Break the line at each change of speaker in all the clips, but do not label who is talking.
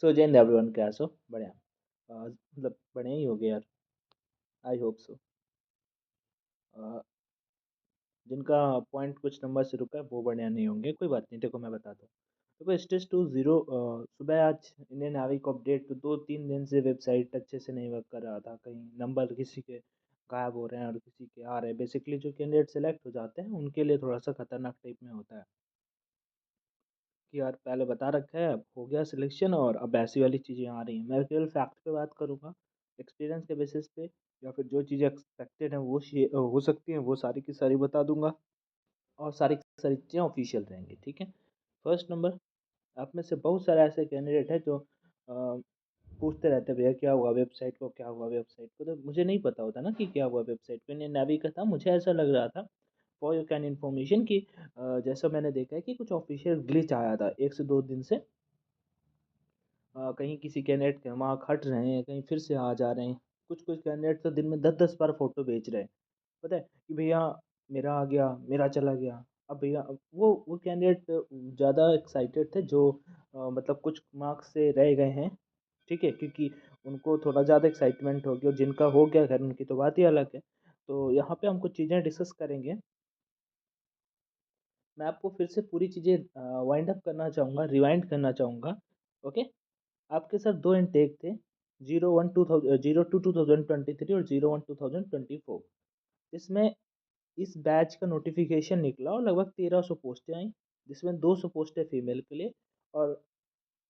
सो जय हिंद एवरीवन, कैसे हो? बढ़िया। मतलब बढ़िया ही हो गया यार। I hope so. जिनका पॉइंट कुछ नंबर से रुका है वो बढ़िया नहीं होंगे, कोई बात नहीं। देखो मैं बताता हूँ। देखो स्टेज टू जीरो। सुबह आज इंडियन नावी को अपडेट, तो 2-3 दिन से वेबसाइट अच्छे से नहीं वर्क कर रहा था। कहीं नंबर किसी के गायब हो रहे हैं और किसी के आ रहे हैं। बेसिकली जो कैंडिडेट सेलेक्ट हो जाते हैं उनके लिए थोड़ा सा खतरनाक टाइप में होता है कि यार पहले बता रखा है, अब हो गया सिलेक्शन और अब ऐसी वाली चीज़ें आ रही हैं। मैं केवल फैक्ट पे बात करूँगा, एक्सपीरियंस के बेसिस पे, या फिर जो चीज़ें एक्सपेक्टेड हैं वो हो सकती हैं, वो सारी की सारी बता दूंगा। और सारी की सारी चीज़ें ऑफिशियल रहेंगी, ठीक है। फर्स्ट नंबर, आप में से बहुत सारे ऐसे कैंडिडेट हैं जो पूछते रहते हैं, भैया क्या हुआ वेबसाइट को, क्या हुआ वेबसाइट को। तो मुझे नहीं पता होता ना कि क्या हुआ वेबसाइट को। इंडियन नेवी का था, मुझे ऐसा लग रहा था फॉर यू कैन इन्फॉर्मेशन कि जैसा मैंने देखा है कि कुछ ऑफिशियल ग्लिच आया था 1 से 2 दिन से। कहीं किसी कैंडिडेट के मार्क हट रहे हैं, कहीं फिर से आ जा रहे हैं। कुछ कुछ कैंडिडेट तो दिन में 10-10 बार फोटो भेज रहे हैं। पता है कि भैया मेरा आ गया, मेरा चला गया। अब भैया वो कैंडिडेट ज़्यादा एक्साइटेड थे जो मतलब कुछ मार्क्स से रह गए हैं, ठीक है, क्योंकि उनको थोड़ा ज़्यादा एक्साइटमेंट हो गया। और जिनका हो गया खैर उनकी तो बात ही अलग है। तो यहाँ पे हम कुछ चीज़ें डिस्कस करेंगे। मैं आपको फिर से पूरी चीज़ें वाइंड अप करना चाहूँगा, रिवाइंड करना चाहूँगा। ओके। आपके सर दो इनटेक थे, 01-02-2023 और 01-2024। इसमें इस बैच का नोटिफिकेशन निकला और लगभग 1300 पोस्टें आई, जिसमें 200 पोस्टें फीमेल के लिए और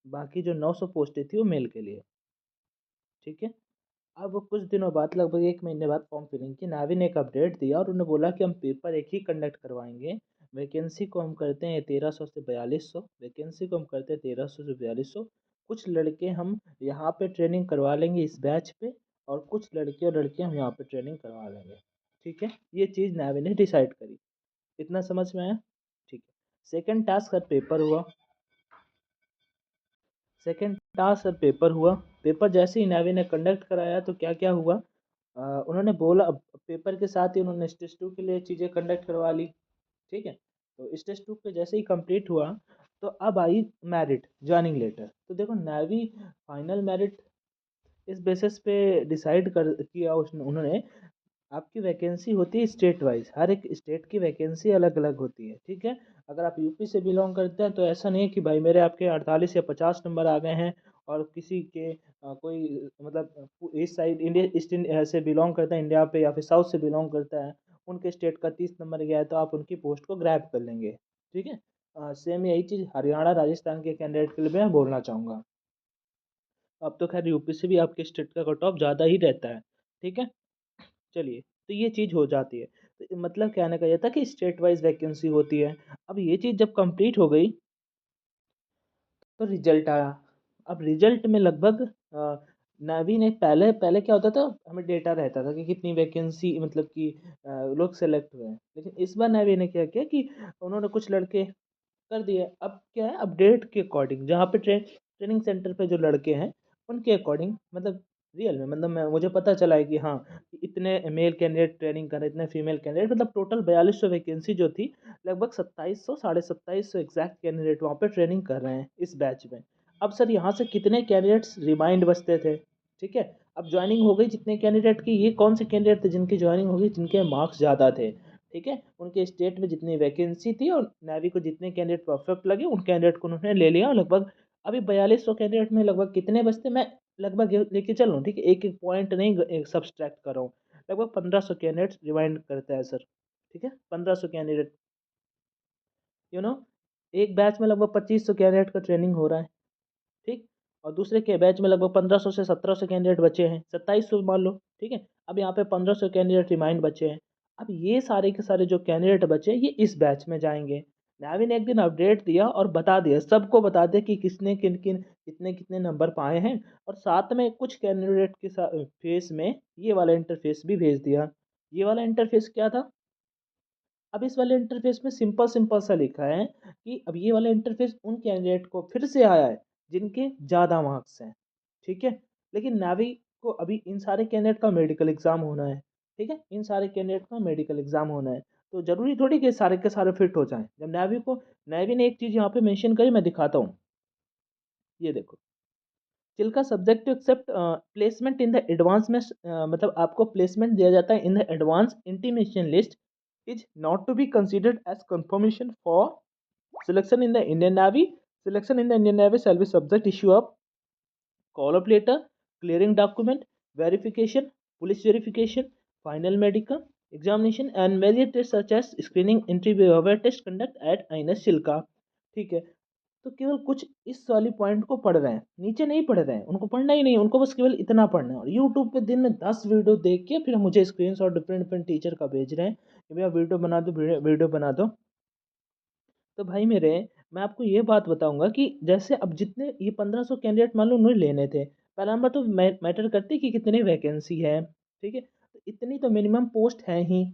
बाकी जो 900 पोस्टें थी वो मेल के लिए, ठीक है। अब कुछ दिनों बाद, लगभग 1 महीने बाद फॉर्म फिलिंग की, नावी ने एक अपडेट दिया और उन्होंने बोला कि हम पेपर एक ही कंडक्ट करवाएंगे। वैकेंसी को हम करते हैं 1300 से 4200, वैकेंसी को हम करते हैं 1300 से 4200। कुछ लड़के हम यहाँ पे ट्रेनिंग करवा लेंगे इस बैच पे, और कुछ लड़के और लड़कियाँ हम यहाँ पे ट्रेनिंग करवा लेंगे, ठीक है। ये चीज़ नावी ने डिसाइड करी। इतना समझ में आया? ठीक है। सेकेंड टास्क का पेपर हुआ। सेकेंड टास्क और पेपर हुआ। पेपर जैसे ही नावी ने कंडक्ट कराया तो क्या क्या हुआ, उन्होंने बोला, अब पेपर के साथ ही उन्होंने स्टेज टू के लिए चीज़ें कंडक्ट करवा ली, ठीक है। तो स्टेज टू पे जैसे ही कंप्लीट हुआ तो अब आई मेरिट ज्वाइनिंग लेटर। तो देखो नावी फाइनल मेरिट इस बेसिस पे डिसाइड कर किया उन्होंने। आपकी वैकेंसी होती है स्टेट वाइज, हर एक स्टेट की वैकेंसी अलग अलग होती है, ठीक है। अगर आप यूपी से बिलोंग करते हैं तो ऐसा नहीं है कि भाई मेरे आपके 48 या 50 नंबर आ गए हैं, और किसी के कोई मतलब इस साइड इंडिया ईस्ट से बिलोंग करता है इंडिया पे, या फिर साउथ से बिलोंग करता है, उनके स्टेट का 30 नंबर गया है तो आप उनकी पोस्ट को ग्रैब कर लेंगे, ठीक है। सेम यही चीज़ हरियाणा राजस्थान के कैंडिडेट के लिए मैं बोलना चाहूँगा। अब तो खैर यूपी से भी आपके स्टेट का कट ऑफ ज़्यादा ही रहता है, ठीक है। चलिए, तो ये चीज़ हो जाती है। तो मतलब कहने का ये था कि स्टेट वाइज वैकेंसी होती है। अब ये चीज़ जब कंप्लीट हो गई तो रिजल्ट आया। अब रिजल्ट में लगभग नावी ने पहले पहले क्या होता था, हमें डेटा रहता था कि कितनी वैकेंसी मतलब कि लोग सेलेक्ट हुए हैं। लेकिन इस बार नावी ने क्या किया कि उन्होंने कुछ लड़के कर दिए। अब क्या है, अपडेट के अकॉर्डिंग जहाँ पे ट्रेनिंग सेंटर पे जो लड़के हैं उनके अकॉर्डिंग, मतलब रियल में, मतलब मैं मुझे पता चला है कि हाँ कि इतने मेल कैंडिडेट ट्रेनिंग कर रहे हैं, इतने फीमेल कैंडिडेट, मतलब टोटल 4200 वैकेंसी जो थी, लगभग 2700 2750 एग्जैक्ट कैंडिडेट वहाँ पे ट्रेनिंग कर रहे हैं इस बैच में। अब सर यहाँ से कितने कैंडिडेट्स रिमाइंड बचते थे, ठीक है। अब ज्वाइनिंग हो गई जितने कैंडिडेट की, ये कौन से कैंडिडेट थे जिनकी ज्वाइनिंग हो गई, जिनके मार्क्स ज़्यादा थे, ठीक है। उनके स्टेट में जितनी वैकेंसी थी और नेवी को जितने कैंडिडेट परफेक्ट लगे उन कैंडिडेट को उन्होंने ले लिया। और लगभग अभी 4200 कैंडिडेट में लगभग कितने बचते, मैं लगभग लेके चल रहा हूँ, ठीक है, एक एक पॉइंट नहीं सब्सट्रैक्ट कर रहा हूँ। लगभग 1500 कैंडिडेट रिमाइंड करता है सर, ठीक है, 1500 कैंडिडेट, यू नो। एक बैच में लगभग 2500 कैंडिडेट का ट्रेनिंग हो रहा है, ठीक। और दूसरे के बैच में लगभग 1500 से 1700 कैंडिडेट बचे हैं, 2700 मान लो, ठीक है। अब यहाँ पे 1500 कैंडिडेट रिमाइंड बचे हैं। अब ये सारे के सारे जो कैंडिडेट बचे हैं ये इस बैच में जाएंगे। नावी ने एक दिन अपडेट दिया और बता दिया, सबको बता दिया कि किसने किन किन कितने कितने नंबर पाए हैं। और साथ में कुछ कैंडिडेट के साथ फेस में ये वाला इंटरफेस भी भेज दिया। ये वाला इंटरफेस क्या था, अब इस वाले इंटरफेस में सिंपल सिंपल सा लिखा है कि अब ये वाला इंटरफेस उन कैंडिडेट को फिर से आया है जिनके ज़्यादा मार्क्स हैं, ठीक है। लेकिन नावी को अभी इन सारे कैंडिडेट का मेडिकल एग्जाम होना है, ठीक है, इन सारे कैंडिडेट का मेडिकल एग्जाम होना है। तो जरूरी थोड़ी कि सारे के सारे फिट हो जाएं। जब नावी ने एक चीज़ यहाँ पे मेंशन करी, मैं दिखाता हूँ, ये देखो। Chilka subject to accept placement in the advance में, मतलब आपको प्लेसमेंट दिया जाता है in the advance intimation list is not to be considered as confirmation for selection in the Indian navy. Selection in the Indian Navy shall be subject issue of call up letter, clearing document, verification, police verification, final medical examination and various tests such as screening, interview, behavior test conduct at INS Chilka. ठीक है, तो केवल कुछ इस वाली point को पढ़ रहे हैं, नीचे नहीं पढ़ रहे हैं, उनको पढ़ना ही नहीं, उनको बस केवल इतना पढ़ना है. और यूट्यूब पे दिन में 10 वीडियो देख के फिर मुझे screen shot different different teacher का भेज रहे हैं कि भैया वीडियो बना दो, वीडियो बना दो. तो भाई मेरे, मैं आपको ये बात बताऊंगा कि जैसे अब जितने ये 1500 कैंडिडेट मान लो उन्हें लेने थे, पहला नंबर तो मैटर करती कि कितनी वैकेंसी है. ठीक है, तो इतनी तो मिनिमम पोस्ट है ही.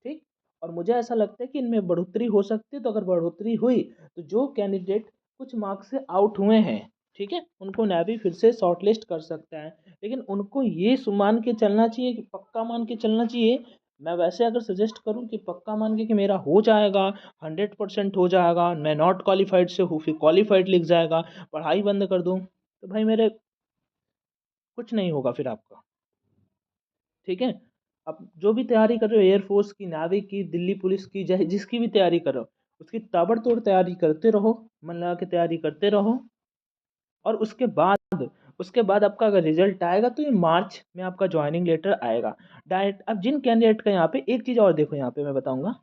ठीक, और मुझे ऐसा लगता है कि इनमें बढ़ोतरी हो सकती है. तो अगर बढ़ोतरी हुई तो जो कैंडिडेट कुछ मार्क्स से आउट हुए हैं, ठीक है, उनको नेवी फिर से शॉर्टलिस्ट कर सकता है. लेकिन उनको ये मान के चलना चाहिए कि पक्का मान के चलना चाहिए. मैं वैसे अगर सजेस्ट करूं कि पक्का मान के कि मेरा हो जाएगा, 100% हो जाएगा, मैं नॉट क्वालिफाइड से हूँ फिर क्वालिफाइड लिख जाएगा, पढ़ाई बंद कर दूँ, तो भाई मेरे कुछ नहीं होगा फिर आपका. ठीक है, अब जो भी तैयारी कर रहे हो, एयरफोर्स की, नावी की, दिल्ली पुलिस की, चाहे जिसकी भी तैयारी करो, उसकी ताबड़तोड़ तैयारी करते रहो, मन लगा के तैयारी करते रहो. और उसके बाद आपका अगर रिजल्ट आएगा तो ये मार्च में आपका ज्वाइनिंग लेटर आएगा डायरेक्ट. अब जिन कैंडिडेट का यहाँ पे एक चीज़ और देखो, यहाँ पे मैं बताऊंगा,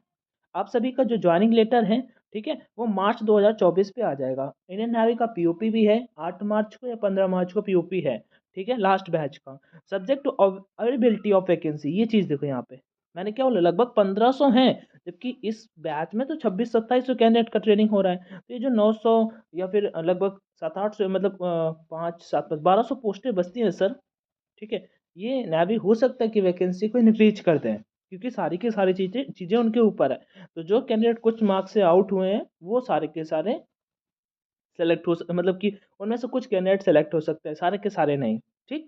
आप सभी का जो ज्वाइनिंग लेटर है, ठीक है, वो मार्च 2024 पे आ जाएगा. इंडियन नेवी का पीओपी भी है 8 मार्च को या 15 मार्च को पीओपी है. ठीक है, लास्ट बैच का. Subject to availability of vacancy, ये चीज़ देखो यहाँ पे, मैंने क्या बोला, लगभग 1500 हैं, जबकि इस बैच में तो 26-27 कैंडिडेट का ट्रेनिंग हो रहा है. तो ये जो 900 या फिर लगभग 700-800, मतलब 5-7 1200 पोस्टें बचती हैं सर. ठीक है, ये नेवी हो सकता है कि वैकेंसी को इंक्रीज कर दें, क्योंकि सारी की सारी चीज़ें चीज़ें उनके ऊपर है. तो जो कैंडिडेट कुछ मार्क्स से आउट हुए हैं वो सारे के सारे सेलेक्ट मतलब कि उनमें से कुछ कैंडिडेट सेलेक्ट हो सकते हैं, सारे के सारे नहीं. ठीक,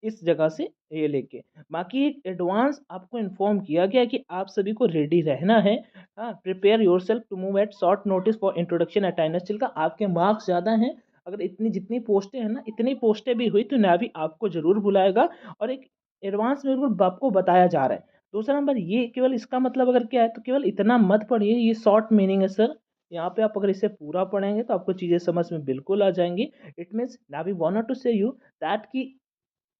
इस जगह से ये लेके बाकी एक एडवांस आपको इन्फॉर्म किया गया कि आप सभी को रेडी रहना है. हाँ, prepare your self to move at short notice for introduction at आइनस का. आपके मार्क्स ज़्यादा हैं, अगर इतनी जितनी पोस्टें हैं ना, इतनी पोस्टें भी हुई तो नेवी आपको जरूर बुलाएगा. और एक एडवांस में बिल्कुल आपको बताया जा रहा है. दूसरा नंबर, ये केवल इसका मतलब अगर क्या है तो केवल इतना मत पढ़िए, ये शॉर्ट मीनिंग है सर. यहाँ पे आप अगर इसे पूरा पढ़ेंगे तो आपको चीज़ें समझ में बिल्कुल आ जाएंगी. It means navy wanted to say you that कि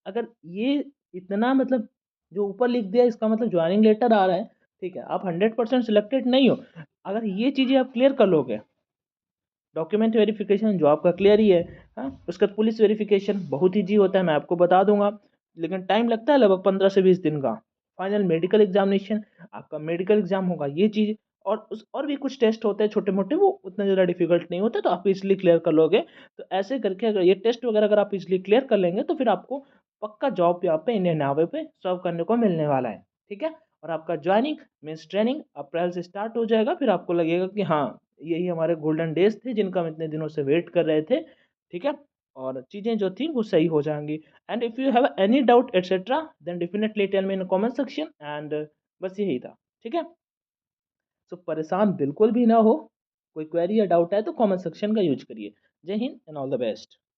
अगर ये इतना मतलब जो ऊपर लिख दिया इसका मतलब ज्वाइनिंग लेटर आ रहा है, ठीक है, आप 100% सिलेक्टेड नहीं हो. अगर ये चीज़ें आप क्लियर कर लोगे, डॉक्यूमेंट वेरिफिकेशन जो आपका क्लियर ही है, हाँ, उसका पुलिस वेरिफिकेशन बहुत ईजी होता है, मैं आपको बता दूंगा, लेकिन टाइम लगता है लगभग 15 से 20 दिन का. फाइनल मेडिकल एग्जामिनेशन, आपका मेडिकल एग्जाम होगा, ये चीज़. और भी कुछ टेस्ट होते हैं छोटे मोटे, वो उतना ज़्यादा डिफिकल्ट नहीं होता, तो आप इसलिए क्लियर कर लोगे. तो ऐसे करके अगर ये टेस्ट वगैरह अगर आप इसलिए क्लियर कर लेंगे तो फिर आपको पक्का जॉब यहाँ पे इंडियन नेवी पे सर्व करने को मिलने वाला है. ठीक है, और आपका ज्वाइनिंग मीन्स ट्रेनिंग अप्रैल से स्टार्ट हो जाएगा. फिर आपको लगेगा कि हाँ, यही हमारे गोल्डन डेज थे जिनका हम इतने दिनों से वेट कर रहे थे. ठीक है, और चीज़ें जो थी वो सही हो जाएंगी. And if you have any doubt etcetera then definitely tell me in comment section. And बस यही था. ठीक है, तो परेशान बिल्कुल भी ना हो, कोई क्वेरी या डाउट है तो कमेंट सेक्शन का यूज करिए. जय Hind and all the best.